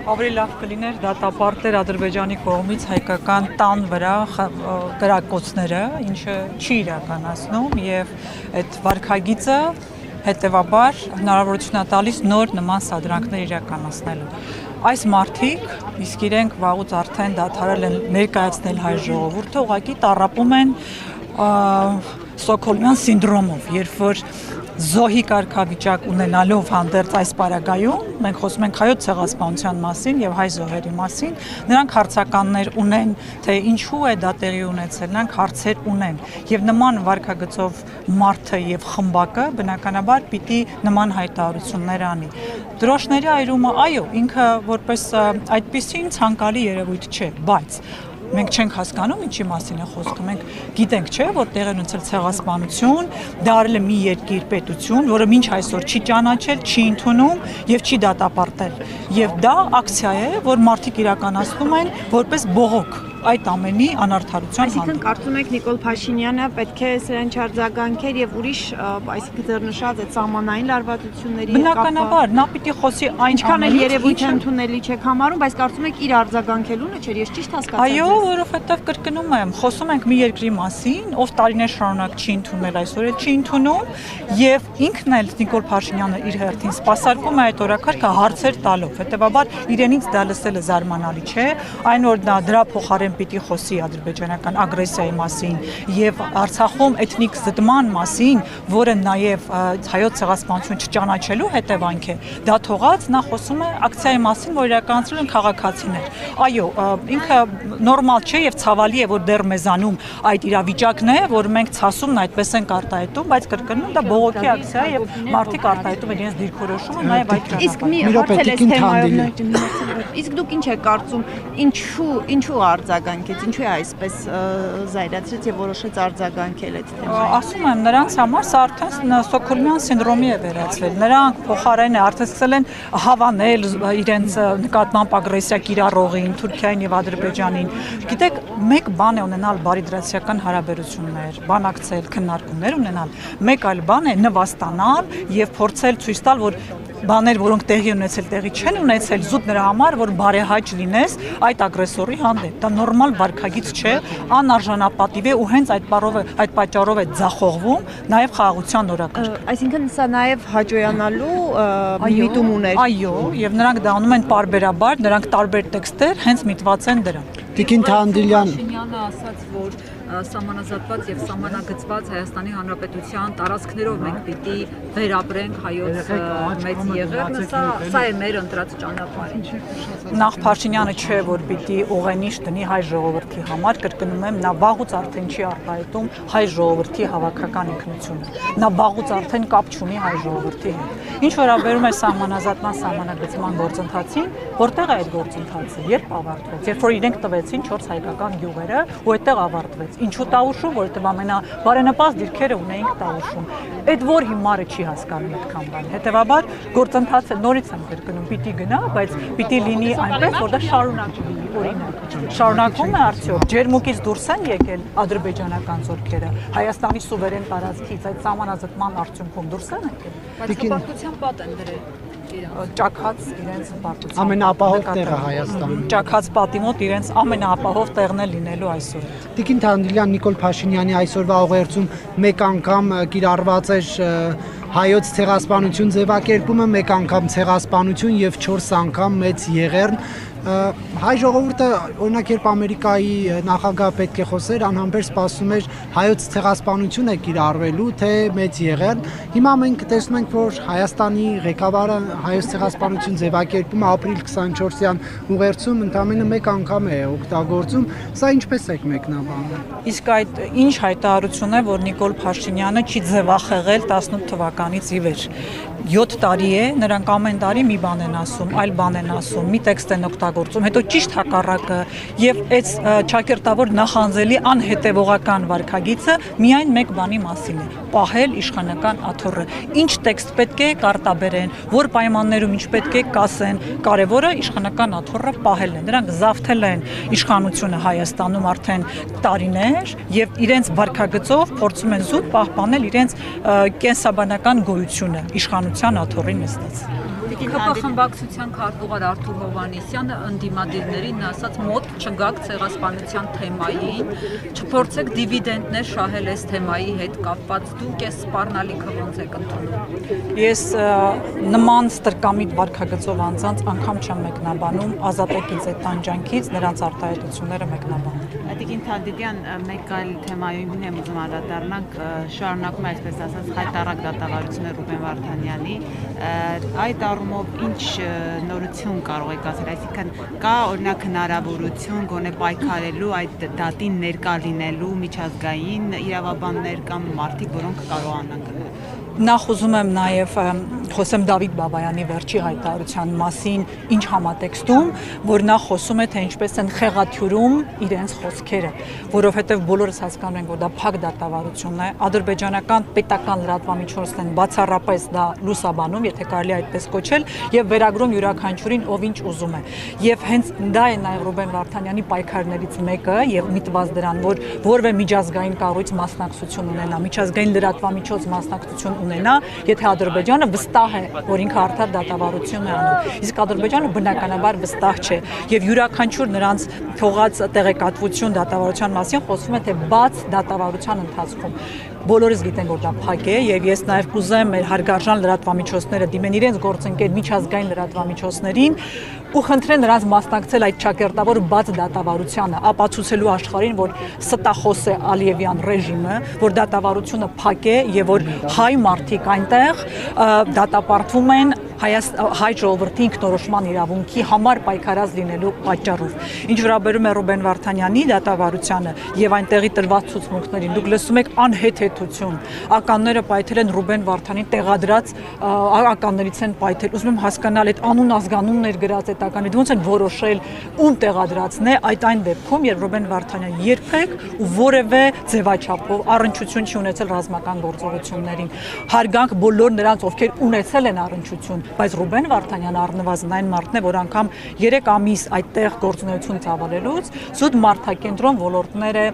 Ավելի լավ կլիներ դատապարտել Ադրբեջանի կողմից հայկական տան վրա կրակոցները, ինչը չի իրականացնում եւ այդ վարքագիծը հետեւաբար հնարավորություն է տալիս նոր նման սադրանքներ իրականացնելու։ Այս մարդիկ իսկ իրենք վաղուց արդեն դադարել են ներկայացնել հայ ժողովուրդը, ուղղակի տառապում են Ստոկհոլմյան սինդրոմով, երբ որ զոհի կարգավիճակ ունենալով հանդերձ այս պարագայում, մենք խոսում ենք հայոց ցեղասպանության մասին եւ հայ զոհերի մասին, նրանք հարցականներ ունեն, թե ինչու է դա տեղի ունեցել, նրանք հարցեր ունեն եւ նման վարքագծով մարդը եւ խմբակը բնականաբար պիտի նման հայտարարություններ անի։ Դրոշների այրումը, այո, ինքը որպես այդպիսին ցանկալի երևույթ չէ, բայց մենք չենք հասկանում ինչի մասին է խոսքը, մենք գիտենք, չէ, որ տեղի ունեցել ցեղասպանություն, դա արել է մի երկիր պետություն, որը մինչ այսօր չի ճանաչել, չի ընդունում եւ չի դատապարտել։ Եվ դա ակցիա է, որ մարդիկ իրականացնում են որպես բողոք այդ ամենի անարդարության հանդեպ։ Այսինքն կարծում եք Նիկոլ Փաշինյանը պետք է սրան չարձագանքեր եւ ուրիշ, այսինքն ձեռնշած այդ սահմանային լարվածությունների բնականաբար նա պիտի խոսի այնքան էլ երևույթ ընդունելի չեք համարում, բայց կարծում եք իր արձագանքելունը չէ, ես ճիշտ հասկացա։ Այո, որովհետեւ կրկնում եմ, խոսում ենք մի երկրի մասին, ով տարիներ շարունակ չի ընդունել, այսօր էլ չի ընդունում, եւ ինքն էլ Նիկոլ Փաշինյանը իր հերթին սպասարկում է այդ օրակարգը հարցեր տալով։ Հետեւաբար իրենից դա լսելը զարմանալի չէ, այն որ նա դրա փոխարեն պիտի խոսի ադրբեջանական ագրեսիայի մասին եւ Արցախում էթնիկ զտման մասին, որը նաեւ հայոց ցեղասպանություն չճանաչելու հետևանք է։ Դա թողած նա խոսում է ակցիայի մասին, որ իրականացրել են քաղաքացիներ։ Այո, ինքը նորմալ չէ եւ ցավալի է, որ դեռ մեզանում այդ իրավիճակն է, որ մենք ցասումն այդպես ենք արտահայտում, բայց կրկնում դա բողոքի ակցիա եւ մարդիկ արտահայտում են իրենց դիրքորոշումը նաեւ այդ Իսկ մի հարցել է թեմայով։ Իսկ դուք ինչ եք կարծում, ինչու արձագանքեց, ինչու է այսպես զայրացրեց եւ որոշեց արձագանքել այդ թեմային։ Ասում եմ, նրանց համար սա արդեն Ստոկհոլմյան սինդրոմի է վերածվել։ Նրանք փոխարեն արդեն սկսել են հավանել իրենց նկատմամբ ագրեսիա կիրառողին, Թուրքիային եւ Ադրբեջանին։ Գիտեք, մեկ բան է ունենալ բարիդրացիական հարաբերություններ, բանակցել, քննարկումներ ունենալ, մեկ այլ բան է նվաստանալ եւ փորձել ցույց տալ, որ բաներ, որոնք տեղի ունեցել, տեղի չեն ունեցել, զուտ նրա համար, որ բարեհաճ լինես այդ ագրեսորի հանդեպ։ Դա նորմալ վարքագիծ չէ, անարժանապատիվ է ու հենց այդ պատճառով է ձախողվում նաև խաղաղության օրակարգը։ Այսինքն սա նաև հաջողանալու միտում ուներ։ Այո, եւ նրանք դա անում են պարբերաբար, նրանք տարբեր տեքստեր հենց միտված են դրան։ Տիկին Թանդիլյան Փաշինյանը ասաց, որ սահմանազատված եւ սահմանագծված Հայաստանի Հանրապետության տարածքներով մենք պիտի վերապրենք հայոց մեծ եղերնը, սա է մեր ընտրած ճանապարհը։ Նախ Փաշինյանը չէ, որ պիտի ուղենիշ դնի հայ ժողովրդի համար, կրկնում եմ, նա վաղուց արդեն չի արտահայտում հայ ժողովրդի հավաքական ինքնությունը։ Նա վաղուց արդեն կապ չունի հայ ժողովրդի հետ։ Ինչ վերաբերում է սահմանազատման սահմանագծման գործընթացին, որտեղ է այդ գործընթացը, երբ ավարտվեց, երբ որ իրենք տվեցին 4 հայկական գյուղերը ու այդտեղ ավարտվեց։ Ինչու Տավուշում, որովհետև ամենաբարենպաստ դիրքերը ունեինք Տավուշում։ Այդ որ հիմարը չի հասկանում այդքան բան։ Հետևաբար գործընթացը նորից եմ կրկնում, պիտի գնա, բայց պիտի լինի այնպես, որ դա շարունակվի, օրինակ։ Շարունակվում է արդյոք ջերմուկից դուրս են եկել ադրբեջանական զորքերը Հայաստանի սուվերեն տարածքից այդ սահմանազատման արդյունքում դուրս են եկել։ Բայց հպարտության պատ են դրել։ Ճաքած իրենց հպարտության ամենաապահով տեղը Հայաստանում։ Ճաքած պատի մոտ իրենց ամենաապահով տեղն է լինելու այսօր։ Տիկին Թանդիլյան Նիկոլ Փաշինյանի այսօրվա ուղերձում մեկ անգամ կիրառված էր հայոց ցեղասպանություն ձևակերպումը, մեկ անգամ ցեղասպանություն եւ 4 անգամ մեծ եղերն։ Հայ ժողովուրդը օրինակ երբ Ամերիկայի նախագահ պետք է խոսեր, անհամբեր սպասում էր հայոց ցեղասպանություն է կիրառվելու, թե մեծ եղերն։ Հիմա մենք տեսնում ենք, որ Հայաստանի ղեկավարը հայոց ցեղասպանություն ձևակերպումը ապրիլ 24-յան ուղերձում ընդամենը մեկ անգամ է օգտագործում։ Սա ինչպես եք մեկնաբանում։ Իսկ այդ ինչ հայտարարություն է, որ Նիկոլ Փաշինյանը չի ձևախեղել 18 թվականից ի վեր։ 7 տարի է, նրանք ամեն տարի մի բան են ասում, այլ բան են ասում, մի տեքստ են օգտագործում, հետո ճիշտ հակառակը եւ այդ ճակերտավոր նախանձելի անհետեւողական վարքագիծը միայն մեկ բանի մասին է՝ պահել իշխանական աթոռը։ Ինչ տեքստ պետք է կարտաբերեն, որ պայմաններում ինչ պետք է կասեն, կարևորը իշխանական աթոռը պահելն է։ Նրանք զավթել են իշխանությունը Հայաստանում արդեն տարիներ եւ իրենց վարքագծով փորձում են զուտ պահպանել իրենց կենսաբանական գոյությունը իշխանության աթոռի նստած։ Խմբակցության քարտուղար Արթուր Հովհաննիսյանը ընդդիմադիրներին ասաց մոտ չգաք ցեղասպանության թեմային, չփորձեք դիվիդենդներ շահել այս թեմայի հետ կապված, դուք այս սպառնալիքը ոնց եք ընդունում։ Ես նման ստրկամիտ վարքագծով անձանց անգամ չեմ մեկնաբանում, ազատեկից այդ տանջանքից նրանց արտահայտությունները մեկնաբանել։ Տիկին Թադիկյան, մեկ այլ թեմայում եմ ուզում անդրադառնանք, շարունակում է այսպես ասած հայտարարակ դատավարությունը Ռուբեն Վարդանյանի, այդ առումով ինչ նորություն կարող եք ասել, այսինքն կա օրինակ հնարավորություն գոնե պայքարելու այդ դատին ներկա լինելու միջազգային իրավաբաններ կամ մարդիկ, որոնք կարողանան գնել։ Նախ ուզում եմ նաև խոսեմ Դավիթ Բաբայանի վերջի հայտարարության մասին ինչ համատեքստում, որ նա խոսում է, թե ինչպես են խեղաթյուրում իրենց խոսքերը, որովհետև բոլորս հասկանում ենք, որ դա փակ դատավարություն է, ադրբեջանական պետական լրատվամիջոցներն են բացառապես դա լուսաբանում, եթե կարելի այդպես կոչել, եւ վերագրում յուրաքանչյուրին ով ինչ ուզում է։ Եվ հենց դա է նաև Ռուբեն Վարդանյանի պայքարներից մեկը եւ միտված դրան, որ որևէ միջազգային կառույց մասնակցություն ունենա, միջազգային լրատվամիջոց մասնակցություն ունենա, եթե Ադրբեջանը վստահ է, որ ինքը արդար դատավարություն է անում։ Իսկ Ադրբեջանը բնականաբար վստահ չէ եւ յուրաքանչյուր նրանց թողած տեղեկատվություն դատավարության մասին խոսվում է թե բաց դատավարության ընթացքում։ Բոլորս գիտեն, որ դա փակ է եւ ես նաեւ կուզեմ մեր հարգարժան լրատվամիջոցները դիմեն իրենց գործընկեր միջազգային լրատվամիջոցներին ու խնդրեն նրանց մասնակցել այդ ճակերտավոր բաց դատավարությանը, ապացուցելու աշխարհին, որ ստախոս է Ալիևյան ռեժիմը, որ դատավարությունը փակ է եւ որ հայ մարդիկ այնտեղ դատապարտվում են հայ ժողովրդի ինքնորոշման իրավունքի համար պայքարած լինելու պատճառով։ Ինչ վերաբերում է Ռուբեն Վարդանյանի դատավարությանը եւ այնտեղի տրված ցուցմունքներին, դուք լսում եք անհեթեթություն։ Ականները պայթել են Ռուբեն Վարդանին տեղադրած ականներից են պայթել։ Ուզում եմ հասկանալ այդ անուն ազգանուններ գրած այդ ականները ոնց են որոշել ում տեղադրածն է այն դեպքում, երբ Ռուբեն Վարդանյանը երբեք ու որևէ ձևաչափով առնչություն չի ունեցել ռազմական գործողություններին։ Հարգանք բոլոր նրանց, ովքեր ունեցել են առնչություն, բայց Ռուբեն Վարդանյանը առնվազն այն մարդն է, որ անգամ 3 ամիս այդտեղ գործունեություն ծավալելուց զուտ մարդակենտրոն ոլորտներ է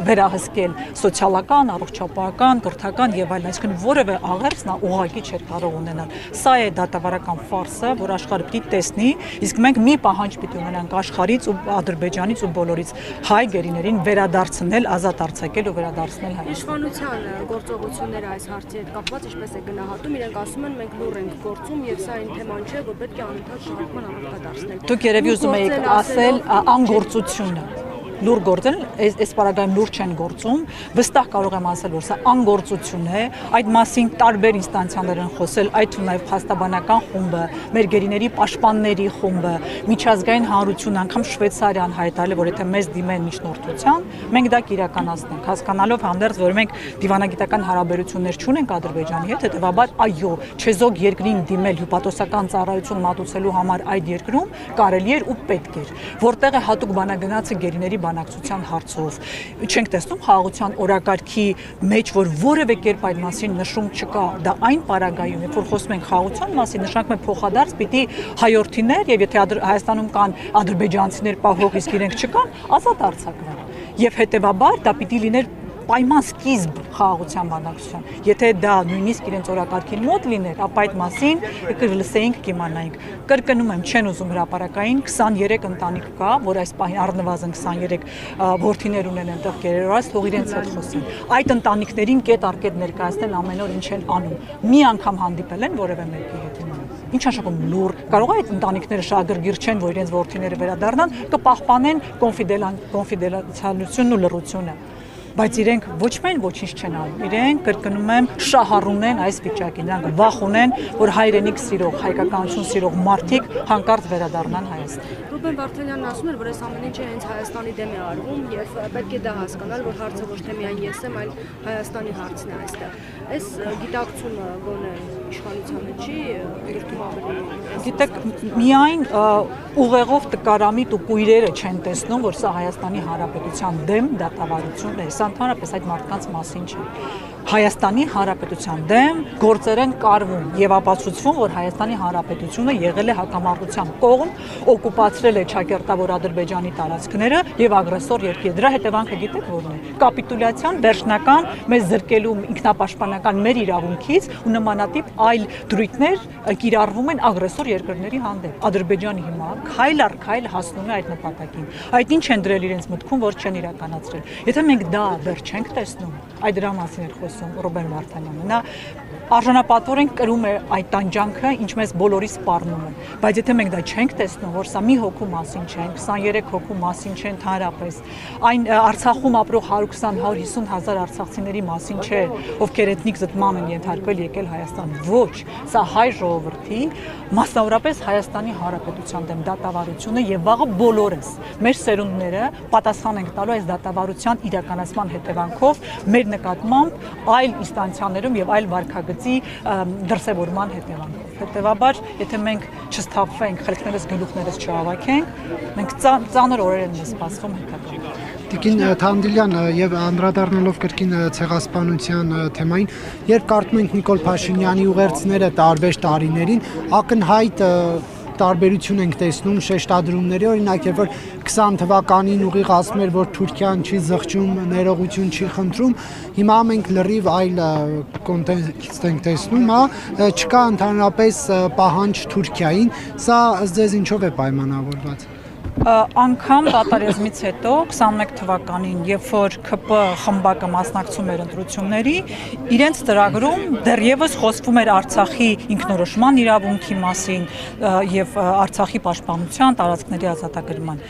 վերահսկել սոցիալական, առողջապահական, կրթական եւ այլն, այսինքն որևէ աղերս նա ուղղակի չէր կարող ունենալ։ Սա է դատավարական ֆարսը, որ աշխարհը պիտի տեսնի, իսկ մենք մի պահանջ պիտի ունենանք աշխարհից ու Ադրբեջանից ու բոլորից հայ գերիներին վերադարձնել, ազատ արձակել ու վերադարձնել Հայաստան։ Իշխանության գործողությունները այս հարցի հետ կապված ինչպես է գնահատում, իրենք ասում են մենք լուր ենք գործում եւ սա այն թեման չէ, որ պետք է անընդհատ շարունակման առարկա դարձնել։ Դուք երևի ուզում եք ասել անգործությունը։ Լուր գործել, այս պարագայում լուր չեն գործում, վստահ կարող եմ ասել, որ սա անգործություն է, այդ մասին տարբեր ինստանցիաներ են խոսել, այդ թվում նաև փաստաբանական խումբը, մեր գերիների պաշտպանների խումբը, միջազգային հանրությունը, անգամ Շվեյցարիան հայտարարել, որ եթե մեզ դիմեն միջնորդության, մենք դա կիրականացնենք, հասկանալով հանդերձ, որ մենք դիվանագիտական հարաբերություններ չունենք Ադրբեջանի հետ, հետեւաբար այո, չեզոք երկրին դիմել հյուպատոսական ծառայություն մատուցելու համար այդ երկրում կարելի էր ու պետք էր, որտեղ է հատուկ բանագնացը գերիների բանակցության հարցով։ Չենք տեսնում խաղաղության օրակարգի մեջ, որ որևէ կերպ այդ մասին նշում չկա։ Դա այն պարագայում, երբ որ խոսում ենք խաղաղության մասին, նշանակում է փոխադարձ պիտի հայորդիներ եւ եթե Հայաստանում կան ադրբեջանցիներ պահող, իսկ իրենք չկան, ազատ արձակվեն։ Եվ հետեւաբար դա պիտի լիներ պայման սկիզբ խաղաղության բանակցության։ Եթե դա նույնիսկ իրենց օրակարգին մոտ լիներ, ապա այդ մասին կլսեինք, կիմանայինք։ Կրկնում եմ, չեն ուզում հրապարակային 23 ընտանիք կա, որ այս պահին առնվազն 23 որդիներ ունեն այնտեղ գերերաս, թող իրենց հետ խոսեն։ Այդ ընտանիքներին կետ առ կետ ներկայացնել ամեն օր ինչ են անում։ Մի անգամ հանդիպել են որևէ մեկի հետ։ Ինչ աշխատում լուր, կարող է այդ ընտանիքները շահագրգիռ չեն, որ իրենց որդիները վերադառնան, կպահպանեն կոնֆիդենցիալությունն ու լռությունը։ Բայց իրենք ոչ միայն ոչինչ չեն անում, իրենք կրկնում եմ շահառուն են այս վիճակին, նրանք վախ ունեն, որ հայրենիք սիրող, հայկականություն սիրող մարդիկ հանկարծ վերադառնան Հայաստան։ Ռուբեն Վարդանյանն ասում էր, որ այս ամեն ինչը հենց Հայաստանի դեմ է արվում եւ պետք է դա հասկանալ, որ հարցը ոչ թե միայն ես եմ, այլ Հայաստանի հարցն է այստեղ։ Այս գիտակցումը գոնե իշխանության մեջ չի դրդում ավելի։ Գիտեք, միայն ուղեղով տկարամիտ ու կույրերը չեն տեսնում, որ սա Հայաստանի Հանրապետության դեմ դատավարություն է։ Սա ընդհանրապես այդ մարդկանց մասին չէ։ Հայաստանի Հանրապետության դեմ գործեր են կարվում եւ ապացուցվում, որ Հայաստանի Հանրապետությունը եղել է հակամարտության կողմ, օկուպացրել է ճակերտավոր Ադրբեջանի տարածքները եւ ագրեսոր երկիր։ Դրա հետևանքը գիտեք որն է։ Կապիտուլյացիան վերջնական մեզ զրկելու ինքնապաշտպանական մեր իրավունքից ու նմանատիպ այլ դրույթներ կիրառվում են ագրեսոր երկրների հանդեպ։ Ադրբեջանը հիմա քայլ առ քայլ հասնում է այդ նպատակին։ Այդ ինչ են դրել իրենց մտքում, որ չեն իրականացրել։ Եթե մենք դա դեռ չենք տեսնում, այդ դրա մասին է խոսում Ռուբեն Վարդանյանը։ Նա արժանապատվորեն կրում է այդ տանջանքը, ինչ մեզ բոլորի սպառնում է։ Բայց եթե մենք դա չենք տեսնում, որ սա մի հոգու մասին չէ, 23 հոգու մասին չէ ընդհանրապես, այն Արցախում ապրող 120-150 հազար արցախցիների մասին չէ, ովքեր էթնիկ զտման են ենթարկվել եկել Հայաստան։ Ոչ, սա հայ ժողովրդի, մասնավորապես Հայաստանի Հանրապետության դեմ դատավարությունը եւ վաղը բոլորս մեր սերունդները պատասխան ենք տալու այս դատավարության իրականացման հետևանքով մեր նկատմամբ այլ ինստանցիաներում եւ այլ վարքագծի դրսևորման հետևանքով։ Հետևաբար, եթե մենք չսթափվենք, խելքներս գլուխներս չհավաքենք, մենք ծանր օրեր են մեզ սպասվում հետագայում։ Տիկին Թանդիլյան եւ անդրադառնալով կրկին ցեղասպանության թեմային, երբ կարդում ենք Նիկոլ Փաշինյանի ուղերձները տարբեր տարիներին, ակնհայտ տարբերություն ենք տեսնում շեշտադրումների, օրինակ երբ որ 20 թվականին ուղիղ ասում էր, որ Թուրքիան չի զղջում, ներողություն չի խնդրում, հիմա մենք լրիվ այլ կոնտեքստ ենք տեսնում, չկա ընդհանրապես պահանջ Թուրքիային, սա ձեզ ինչով է պայմանավորված։ Անգամ դատարանից հետո 21 թվականին, երբ որ ՔՊ խմբակը մասնակցում էր ընտրությունների, իրենց ծրագրում դեռևս խոսվում էր Արցախի ինքնորոշման իրավունքի մասին եւ Արցախի պաշտպանության, տարածքների ազատագրման։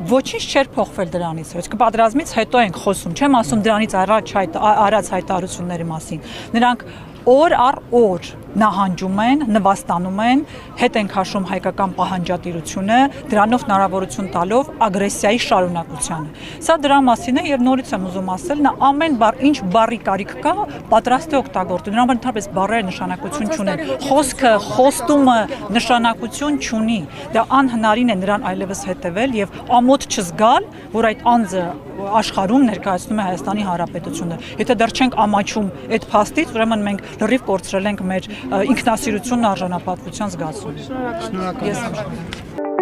Ոչինչ չէր փոխվել դրանից հետո։ Պատերազմից հետո ենք խոսում, չեմ ասում դրանից առաջ արած հայտարարությունների մասին։ Նրանք օր առ օր նահանջում են, նվաստանում են, հետ են քաշում հայկական պահանջատիրությունը, դրանով հնարավորություն տալով ագրեսիայի շարունակությանը։ Սա դրա մասին է եւ նորից եմ ուզում ասել, նա ամեն բառ, ինչ բառի կարիք կա, պատրաստ է օգտագործել։ Դրա համար ընդհանրապես բառերը նշանակություն չունեն։ Խոսքը, խոստումը նշանակություն չունի։ Դա անհնարին է նրան այլևս հետևել եւ ամոթ չզգալ, որ այդ անձը աշխարհում ներկայացնում է Հայաստանի Հանրապետությունը։ Եթե դեռ չենք ամաչում այդ փաստից, ուրեմն մենք լրիվ կորցրել ենք մեր ինքնասիրությունն արժանապատվության զգացումը։ Շնորհակալ։